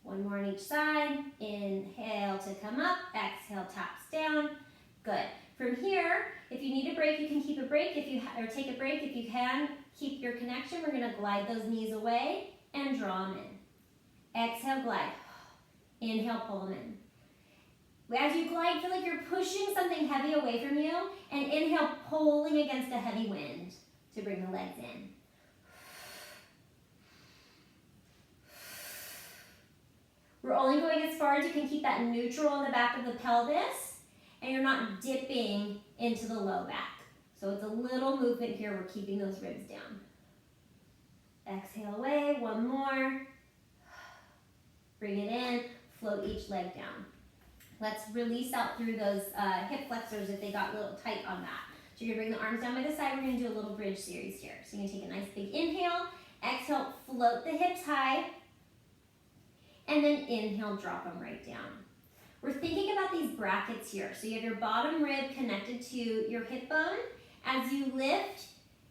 Speaker 1: One more on each side. Inhale to come up. Exhale, taps down. Good. From here, if you need a break, you can keep a break. Or take a break if you can. Keep your connection. We're going to glide those knees away and draw them in. Exhale, glide. Inhale, pull them in. As you glide, feel like you're pushing something heavy away from you. And inhale, pulling against a heavy wind to bring the legs in. We're only going as far as you can keep that neutral in the back of the pelvis, and you're not dipping into the low back. So it's a little movement here. We're keeping those ribs down. Exhale away, one more. Bring it in, float each leg down. Let's release out through those hip flexors if they got a little tight on that. So you're gonna bring the arms down by the side. We're gonna do a little bridge series here. So you're gonna take a nice big inhale, exhale, float the hips high, and then inhale, drop them right down. We're thinking about these brackets here. So you have your bottom rib connected to your hip bone. As you lift,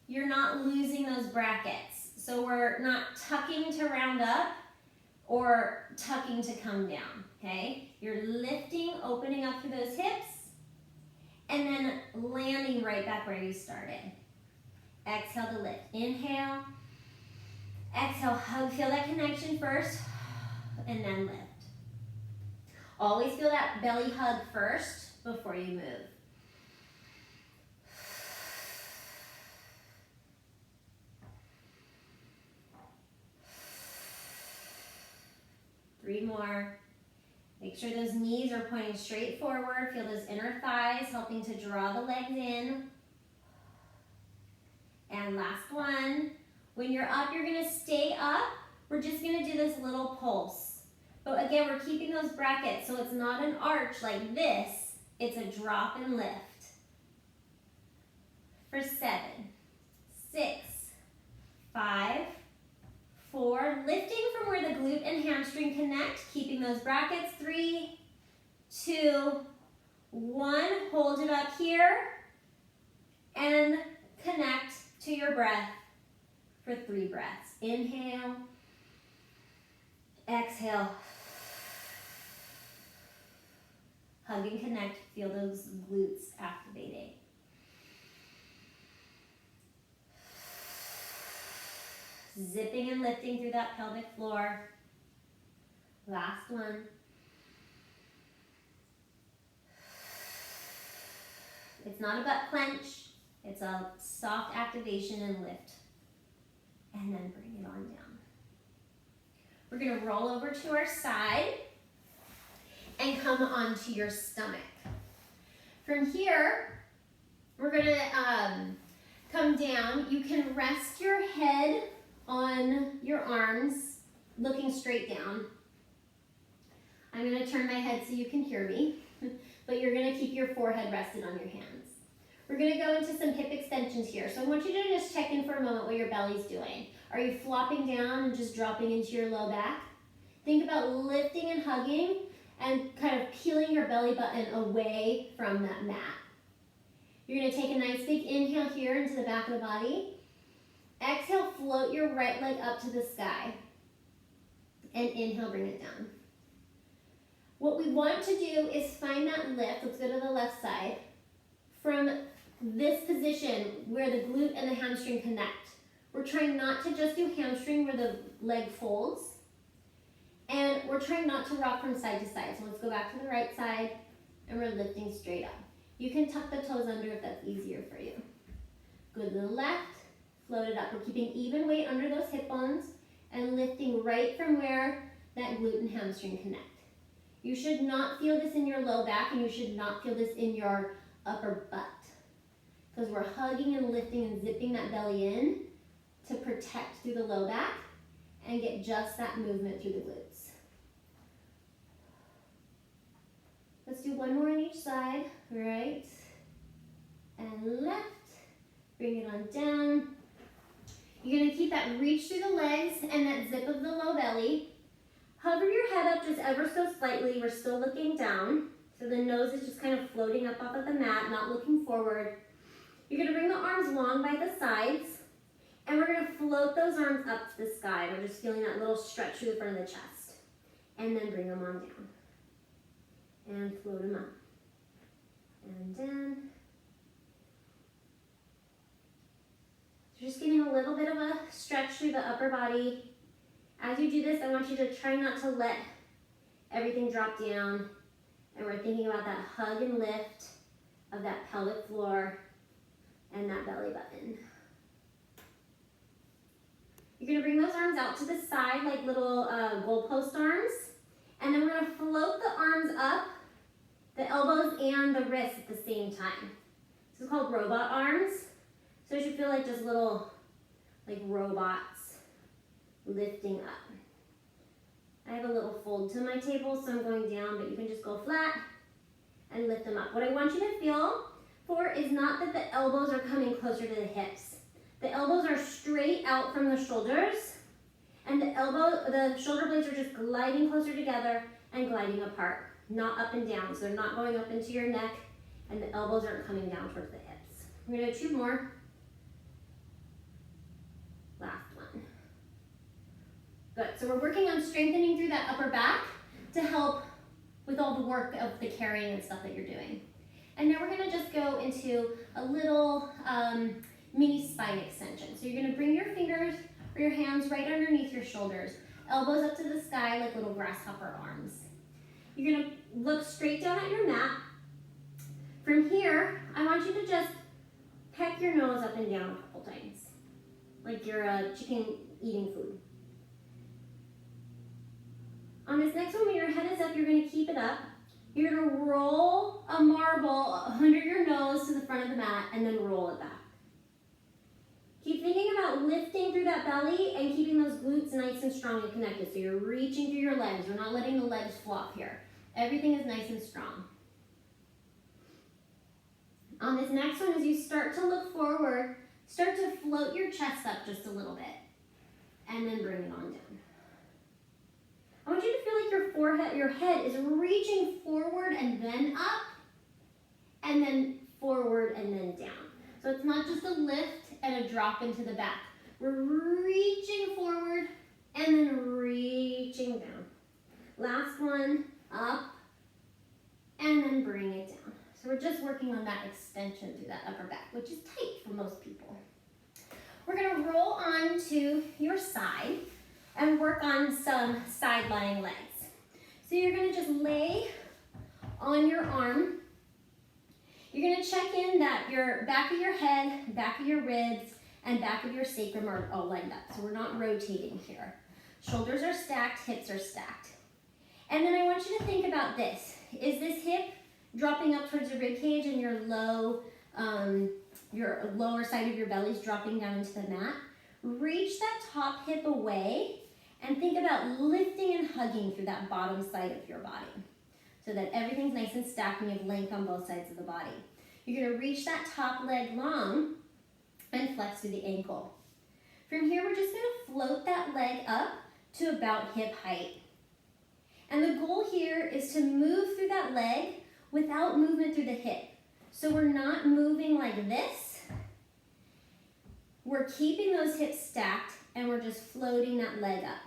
Speaker 1: you're not losing those brackets. So we're not tucking to round up or tucking to come down, okay? You're lifting, opening up through those hips, and then landing right back where you started. Exhale to lift. Inhale. Exhale, hug, feel that connection first. And then lift. Always feel that belly hug first before you move. Three more. Make sure those knees are pointing straight forward. Feel those inner thighs helping to draw the legs in. And last one. When you're up, you're going to stay up. we're just gonna do this little pulse. But again, we're keeping those brackets, so it's not an arch like this, it's a drop and lift. For 7, 6, 5, 4, lifting from where the glute and hamstring connect, keeping those brackets, 3, 2, 1, hold it up here, and connect to your breath for 3 breaths. Inhale, exhale, hug and connect, feel those glutes activating. Zipping and lifting through that pelvic floor. Last one. It's not a butt clench, it's a soft activation and lift. And then bring it on down. We're gonna roll over to our side and come onto your stomach. From here, we're gonna come down. You can rest your head on your arms, looking straight down. I'm gonna turn my head so you can hear me, but you're gonna keep your forehead rested on your hands. We're gonna go into some hip extensions here. So I want you to just check in for a moment what your belly's doing. Are you flopping down and just dropping into your low back? Think about lifting and hugging and kind of peeling your belly button away from that mat. You're gonna take a nice big inhale here into the back of the body. Exhale, float your right leg up to the sky. And inhale, bring it down. What we want to do is find that lift. Let's go to the left side. From this position where the glute and the hamstring connect. We're trying not to just do hamstring where the leg folds. And we're trying not to rock from side to side. So let's go back to the right side and we're lifting straight up. You can tuck the toes under if that's easier for you. Go to the left. Float it up. We're keeping even weight under those hip bones and lifting right from where that glute and hamstring connect. You should not feel this in your low back and you should not feel this in your upper butt because we're hugging and lifting and zipping that belly in to protect through the low back and get just that movement through the glutes. Let's do one more on each side, right and left. Bring it on down. You're gonna keep that reach through the legs and that zip of the low belly. Hover your head up just ever so slightly. We're still looking down. So the nose is just kind of floating up off of the mat, not looking forward. You're gonna bring the arms long by the sides and we're gonna float those arms up to the sky. We're just feeling that little stretch through the front of the chest. And then bring them on down. And float them up. And down. Just getting a little bit of a stretch through the upper body. As you do this, I want you to try not to let everything drop down. And we're thinking about that hug and lift of that pelvic floor and that belly button. You're gonna bring those arms out to the side like little goalpost arms. And then we're gonna float the arms up, the elbows and the wrists at the same time. This is called robot arms. So it should feel like just little like robots lifting up. I have a little fold to my table, so I'm going down, but you can just go flat and lift them up. What I want you to feel for is not that the elbows are coming closer to the hips. The elbows are straight out from the shoulders, and the shoulder blades are just gliding closer together and gliding apart, not up and down. So they're not going up into your neck, and the elbows aren't coming down towards the hips. We're gonna do 2 more. Last one. Good, so we're working on strengthening through that upper back to help with all the work of the carrying and stuff that you're doing. And now we're gonna just go into a little mini spine extension. So you're gonna bring your fingers or your hands right underneath your shoulders, elbows up to the sky like little grasshopper arms. You're gonna look straight down at your mat. From here, I want you to just peck your nose up and down a couple times, like you're a chicken eating food. On this next one, when your head is up, you're gonna keep it up. You're gonna roll a marble under your nose to the front of the mat and then roll it back. Keep thinking about lifting through that belly and keeping those glutes nice and strong and connected. So you're reaching through your legs. You're not letting the legs flop here. Everything is nice and strong. On this next one, as you start to look forward, start to float your chest up just a little bit. And then bring it on down. I want you to feel like your head is reaching forward and then up, and then forward and then down. So it's not just a lift and a drop into the back. We're reaching forward and then reaching down. Last one, up, and then bring it down. So we're just working on that extension through that upper back, which is tight for most people. We're gonna roll on to your side and work on some side-lying legs. So you're gonna just lay on your arm. You're gonna check in that your back of your head, back of your ribs, and back of your sacrum are all lined up. So we're not rotating here. Shoulders are stacked, hips are stacked. And then I want you to think about this. Is this hip dropping up towards your rib cage and your lower side of your belly is dropping down into the mat? Reach that top hip away and think about lifting and hugging through that bottom side of your body so that everything's nice and stacked and you have length on both sides of the body. You're gonna reach that top leg long and flex through the ankle. From here, we're just gonna float that leg up to about hip height. And the goal here is to move through that leg without movement through the hip. So we're not moving like this. We're keeping those hips stacked and we're just floating that leg up.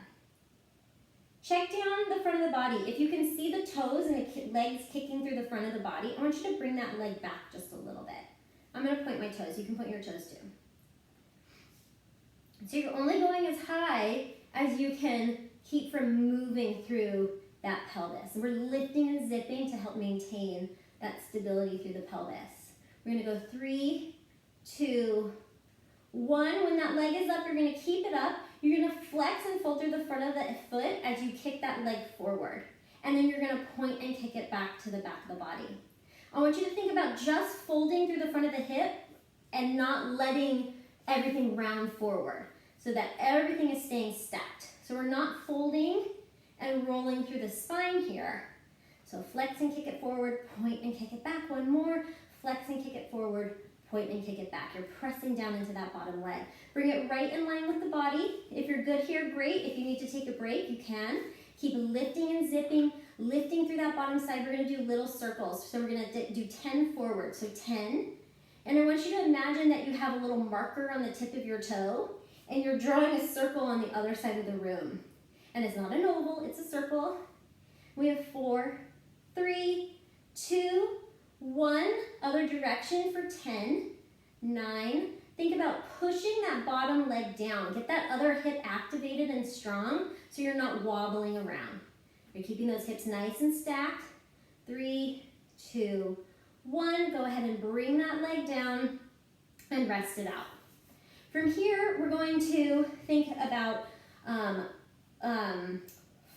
Speaker 1: Check down the front of the body. If you can see the toes and the legs kicking through the front of the body, I want you to bring that leg back just a little bit. I'm gonna point my toes. You can point your toes too. So you're only going as high as you can keep from moving through that pelvis. And we're lifting and zipping to help maintain that stability through the pelvis. We're gonna go 3, 2, 1. When that leg is up, you're gonna keep it up. You're gonna flex and fold through the front of the foot as you kick that leg forward. And then you're gonna point and kick it back to the back of the body. I want you to think about just folding through the front of the hip and not letting everything round forward so that everything is staying stacked. So we're not folding and rolling through the spine here. So flex and kick it forward, point and kick it back. One more, flex and kick it forward, point and kick it back. You're pressing down into that bottom leg. Bring it right in line with the body. If you're good here, great. If you need to take a break, you can. Keep lifting and zipping, lifting through that bottom side. We're gonna do little circles. So we're gonna do 10 forward, so 10. And I want you to imagine that you have a little marker on the tip of your toe and you're drawing a circle on the other side of the room. And it's not an oval, it's a circle. We have 4, 3, 2, 1. Other direction for 10, 9. Think about pushing that bottom leg down. Get that other hip activated and strong so you're not wobbling around. You're keeping those hips nice and stacked. 3, 2, 1. Go ahead and bring that leg down and rest it out. From here, we're going to think about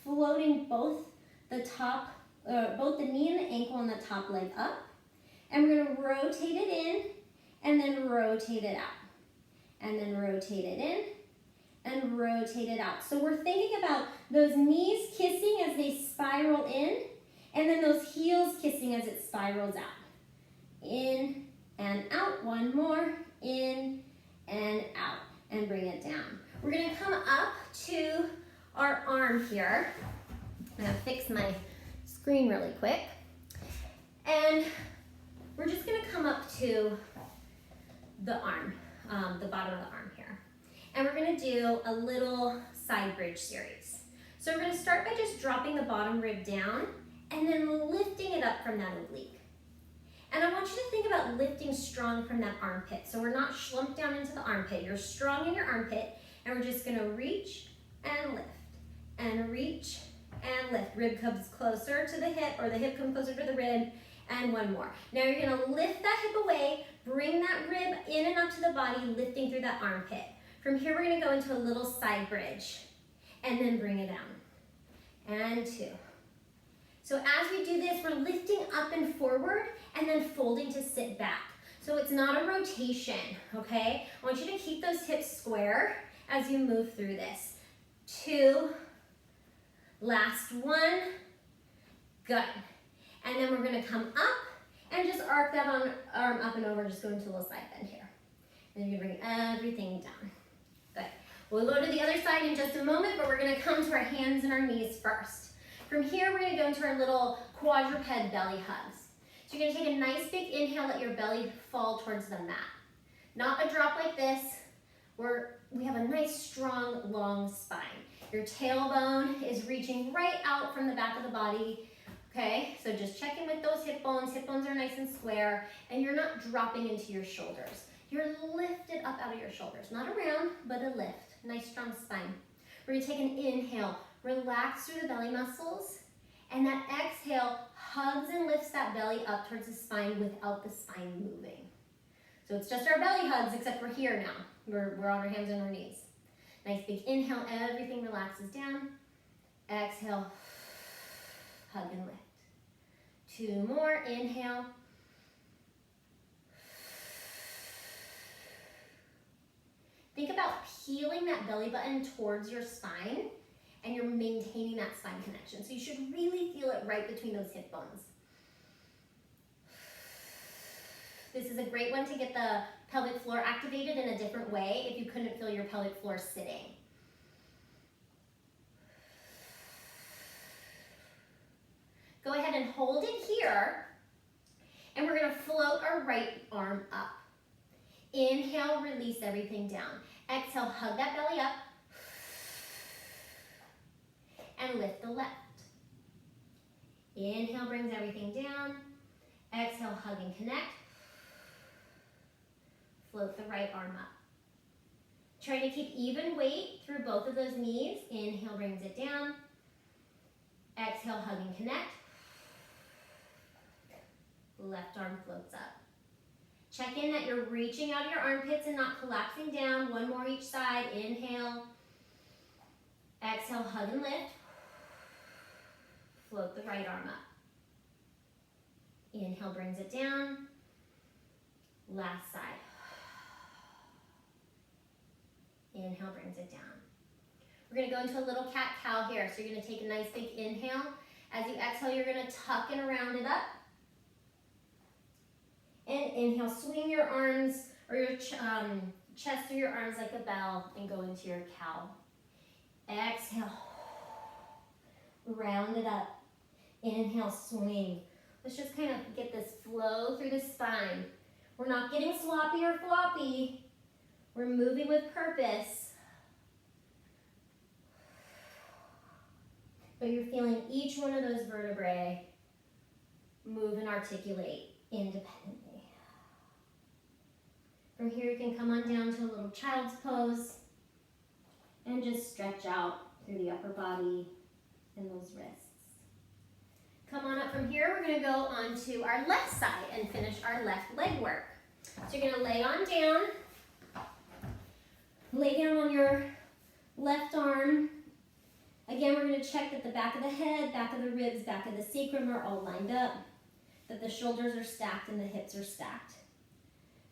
Speaker 1: floating both the knee and the ankle and the top leg up. And we're gonna rotate it in and then rotate it out. And then rotate it in and rotate it out. So we're thinking about those knees kissing as they spiral in and then those heels kissing as it spirals out. In and out. One more. In and out. And bring it down. We're gonna come up to our arm here. I'm gonna fix my screen really quick. And we're just gonna come up to the arm, the bottom of the arm here. And we're gonna do a little side bridge series. So we're gonna start by just dropping the bottom rib down and then lifting it up from that oblique. And I want you to think about lifting strong from that armpit. So we're not slumped down into the armpit. You're strong in your armpit, and we're just gonna reach and lift, and reach and lift. Rib comes closer to the hip, or the hip comes closer to the rib, and one more. Now you're gonna lift that hip away, bring that rib in and up to the body, lifting through that armpit. From here, we're gonna go into a little side bridge, and then bring it down, and 2. So as we do this, we're lifting up and forward, and then folding to sit back. So it's not a rotation, okay? I want you to keep those hips square as you move through this. 2, last 1, good. And then we're gonna come up and just arc that arm up and over, just go into a little side bend here. And then you're gonna bring everything down. Good. We'll go to the other side in just a moment, but we're gonna come to our hands and our knees first. From here, we're gonna go into our little quadruped belly hugs. So you're gonna take a nice big inhale, let your belly fall towards the mat. Not a drop like this, we have a nice, strong, long spine. Your tailbone is reaching right out from the back of the body. Okay, so just check in with those hip bones. Hip bones are nice and square, and you're not dropping into your shoulders. You're lifted up out of your shoulders. Not around, but a lift. Nice, strong spine. We're gonna take an inhale, relax through the belly muscles, and that exhale hugs and lifts that belly up towards the spine without the spine moving. So it's just our belly hugs, except we're here now. We're on our hands and our knees. Nice big inhale, everything relaxes down. Exhale, hug and lift. 2 more, inhale. Think about peeling that belly button towards your spine, and you're maintaining that spine connection. So you should really feel it right between those hip bones. This is a great one to get the pelvic floor activated in a different way if you couldn't feel your pelvic floor sitting. Go ahead and hold it here, and we're gonna float our right arm up. Inhale, release everything down. Exhale, hug that belly up, and lift the left. Inhale, brings everything down. Exhale, hug and connect. Float the right arm up. Try to keep even weight through both of those knees. Inhale, brings it down. Exhale, hug and connect. Left arm floats up. Check in that you're reaching out of your armpits and not collapsing down. 1 more each side. Inhale. Exhale, hug and lift. Float the right arm up. Inhale, brings it down. Last side. Inhale, brings it down. We're gonna go into a little cat-cow here. So you're gonna take a nice big inhale. As you exhale, you're gonna tuck and round it up. And inhale, swing your arms or your chest through your arms like a bell and go into your cow. Exhale, round it up. Inhale, swing. Let's just kind of get this flow through the spine. We're not getting sloppy or floppy. We're moving with purpose. But you're feeling each one of those vertebrae move and articulate independently. From here, you can come on down to a little child's pose and just stretch out through the upper body and those wrists. Come on up from here. We're going to go on to our left side and finish our left leg work. So you're going to lay on down. Lay down on your left arm. Again, we're going to check that the back of the head, back of the ribs, back of the sacrum are all lined up, that the shoulders are stacked and the hips are stacked.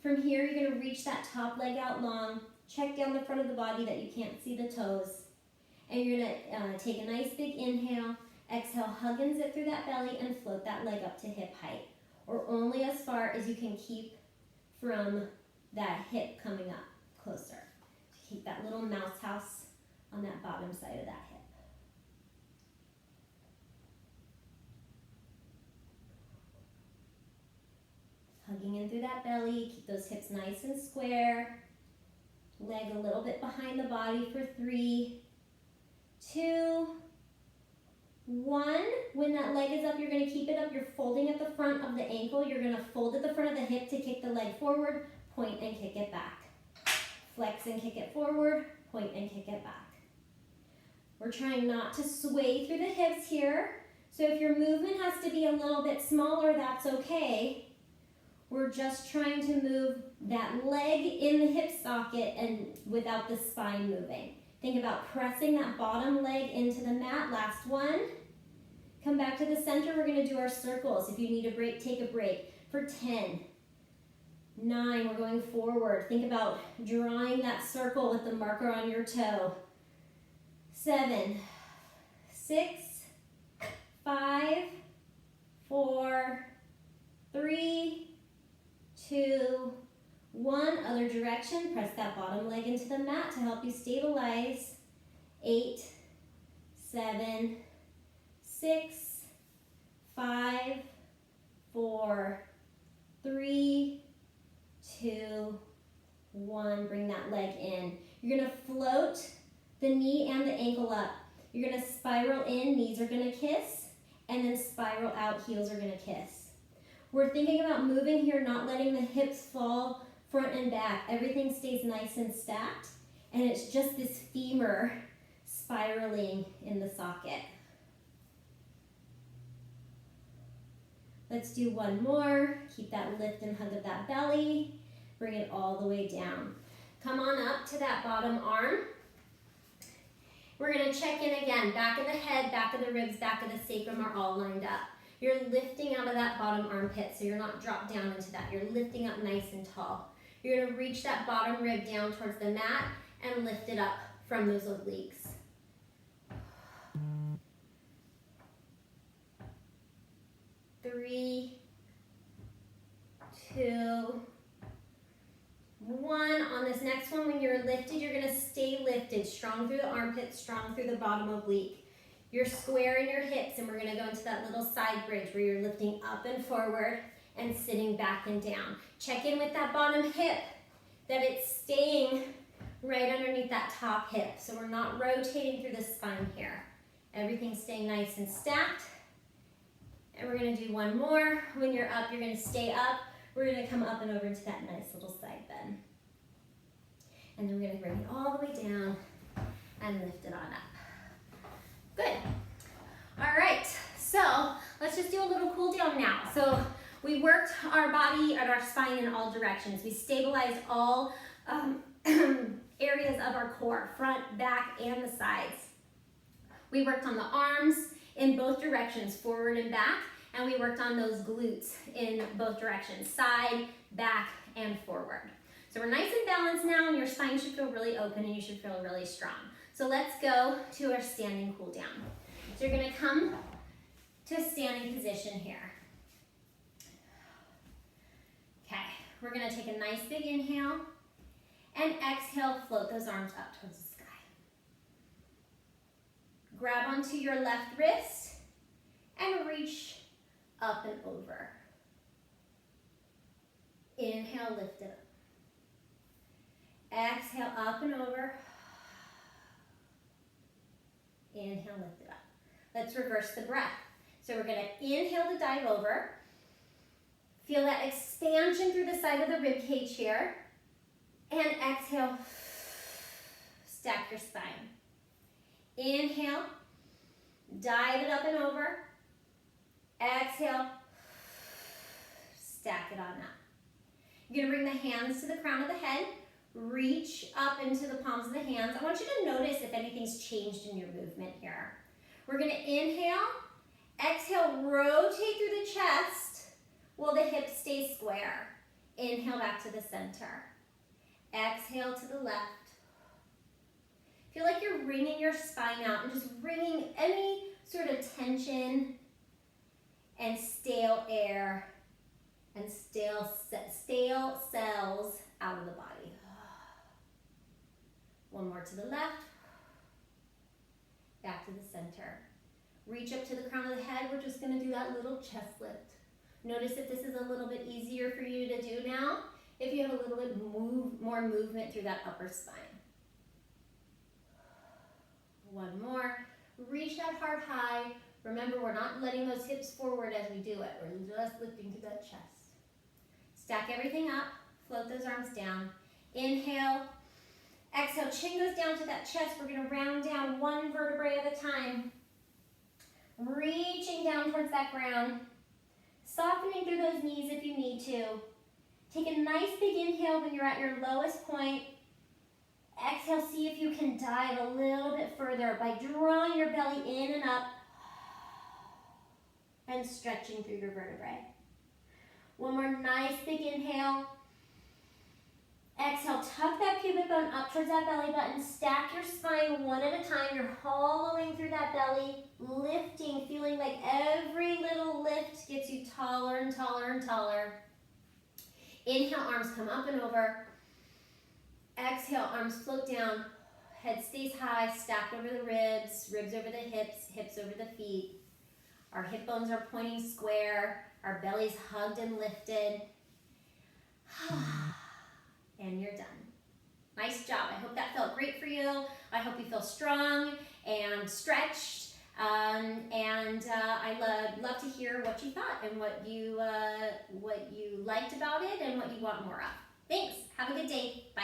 Speaker 1: From here, you're going to reach that top leg out long, check down the front of the body that you can't see the toes, and you're going to take a nice big inhale, exhale, hug and zip through that belly and float that leg up to hip height, or only as far as you can keep from that hip coming up closer. Keep that little mouse house on that bottom side of that hip. Hugging in through that belly, keep those hips nice and square. Leg a little bit behind the body for 3, 2, 1. When that leg is up, you're going to keep it up. You're folding at the front of the ankle. You're going to fold at the front of the hip to kick the leg forward, point and kick it back. Flex and kick it forward, point and kick it back. We're trying not to sway through the hips here. So if your movement has to be a little bit smaller, that's okay. We're just trying to move that leg in the hip socket and without the spine moving. Think about pressing that bottom leg into the mat. Last one. Come back to the center. We're going to do our circles. If you need a break, take a break for 10, 9, we're going forward. Think about drawing that circle with the marker on your toe. 7, 6, 5, 4, 3, 2, 1. Other direction. Press that bottom leg into the mat to help you stabilize. 8, 7, 6, 5, 4, 3, 2, 1. Bring that leg in. You're going to float the knee and the ankle up. You're going to spiral in, knees are going to kiss, and then spiral out, heels are going to kiss. We're thinking about moving here, not letting the hips fall front and back. Everything stays nice and stacked, and it's just this femur spiraling in the socket. Let's do one more. Keep that lift and hug of that belly. Bring it all the way down. Come on up to that bottom arm. We're going to check in again. Back of the head, back of the ribs, back of the sacrum are all lined up. You're lifting out of that bottom armpit, so you're not dropped down into that. You're lifting up nice and tall. You're going to reach that bottom rib down towards the mat and lift it up from those obliques. 3, 2, 1. On this next one, when you're lifted, you're going to stay lifted. Strong through the armpits, strong through the bottom oblique. You're squaring your hips, and we're going to go into that little side bridge where you're lifting up and forward and sitting back and down. Check in with that bottom hip, that it's staying right underneath that top hip. So we're not rotating through the spine here. Everything's staying nice and stacked. And we're going to do one more. When you're up, you're going to stay up. We're going to come up and over into that nice little side bend. And then we're going to bring it all the way down and lift it on up. Good. All right, so let's just do a little cool down now. So we worked our body and our spine in all directions. We stabilized all areas of our core, front, back, and the sides. We worked on the arms in both directions, forward and back, and we worked on those glutes in both directions, side, back, and forward. So we're nice and balanced now, and your spine should feel really open, and you should feel really strong. So let's go to our standing cool down. So you're gonna come to a standing position here. Okay, we're gonna take a nice big inhale, and exhale, float those arms up towards the sky. Grab onto your left wrist and reach up and over. Inhale, lift it up. Exhale, up and over. Inhale, lift it up. Let's reverse the breath. So we're going to inhale to dive over. Feel that expansion through the side of the rib cage here. And exhale, stack your spine. Inhale, dive it up and over. Exhale, stack it on up. You're going to bring the hands to the crown of the head. Reach up into the palms of the hands. I want you to notice if anything's changed in your movement here. We're going to inhale, exhale, rotate through the chest while the hips stay square. Inhale back to the center. Exhale to the left. Feel like you're wringing your spine out and just wringing any sort of tension and stale air and stale cells out of the body. One more to the left. Back to the center. Reach up to the crown of the head. We're just going to do that little chest lift. Notice if this is a little bit easier for you to do now, if you have a little bit more movement through that upper spine. One more. Reach that heart high. Remember, we're not letting those hips forward as we do it. We're just lifting through that chest. Stack everything up. Float those arms down. Inhale. Exhale, chin goes down to that chest. We're going to round down one vertebrae at a time. Reaching down towards that ground. Softening through those knees if you need to. Take a nice big inhale when you're at your lowest point. Exhale, see if you can dive a little bit further by drawing your belly in and up and stretching through your vertebrae. One more nice big inhale. Exhale, tuck that pubic bone up towards that belly button. Stack your spine one at a time. You're hollowing through that belly, lifting, feeling like every little lift gets you taller and taller and taller. Inhale, arms come up and over. Exhale, arms float down. Head stays high, stacked over the ribs, ribs over the hips, hips over the feet. Our hip bones are pointing square. Our belly's hugged and lifted. And you're done. Nice job. I hope that felt great for you. I hope you feel strong and stretched. I love to hear what you thought and what you liked about it and what you want more of. Thanks. Have a good day. Bye.